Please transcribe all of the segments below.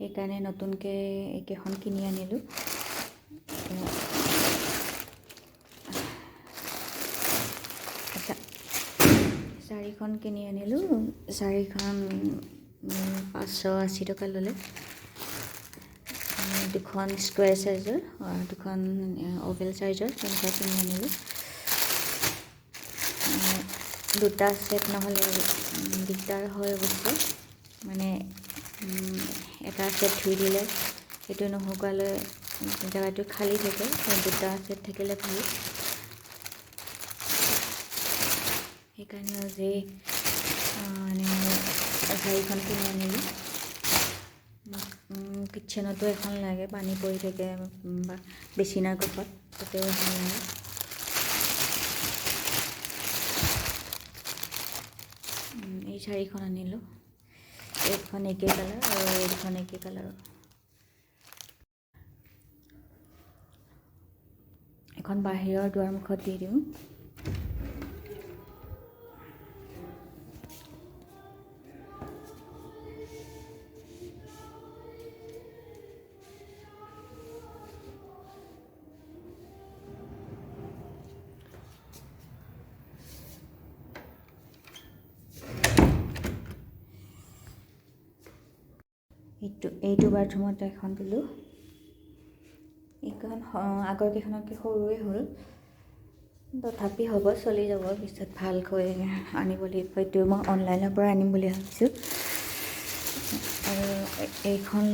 সেইকাৰণে নতুনকৈ এইকেইখন কিনি আনিলোঁ। শাড়ীখন কিনি আনিলোঁ। শাড়ীখন 580 টকা ল'লে। দুখন স্কুৱেৰ চাইজৰ, দুখন অভেল চাইজৰ তেনেকুৱা কিনি আনিলোঁ। দুটা ছেট নহ'লে দিগদাৰ হয় অৱশ্যে, মানে এটা ছেট ধুই দিলে সেইটো নুশুকালে জেগাটো খালী থাকে, দুটা ছেট থাকিলে ভাল। সেইকাৰণে আজি মানে শাড়ীখন কিনি আনিলোঁ। কিটচেনতো এখন লাগে, পানী পৰি থাকে বা বেচিনাৰ কাষত, তাতেও এখন লাগে। এই শাড়ীখন আনিলোঁ। এইখন একেই কালাৰ আৰু এইখন একেই কালাৰৰ। এখন বাহিৰৰ দুৱাৰমুখত দি দিওঁ। এইটো বাথৰুমত এখন দিলোঁ। এইখন আগৰ কেইখনতকৈ সৰুৱে হ'ল, তথাপি হ'ব, চলি যাব। পিছত ভালকৈ আনিব লাগিব। এইটো মই অনলাইনৰ পৰা আনিম বুলি ভাবিছোঁ। আৰু এইখন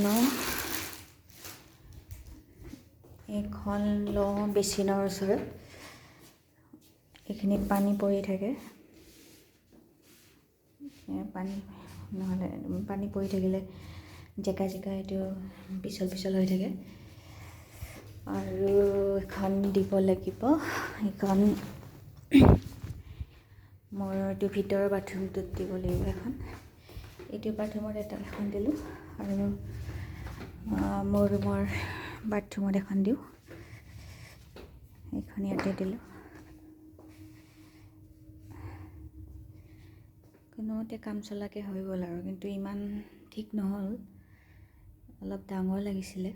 লওঁ বেচিনৰ ওচৰত। এইখিনিত পানী পৰি থাকে, পানী পৰি থাকিলে জেগা এইটো পিছল হৈ থাকে। আৰু এখন দিব লাগিব। এইখন মোৰ এইটো ভিতৰৰ বাথৰুমটোত দিব লাগিব এখন। এইটো বাথৰুমত এখন দিলোঁ আৰু মোৰ ৰুমৰ বাথৰুমত এখন দিওঁ। এইখন ইয়াতে দিলোঁ। কোনোমতে কাম চলাকৈ হৈ গ'ল আৰু, কিন্তু ইমান ঠিক নহ'ল, অলপ ডাঙৰ লাগিছিলে।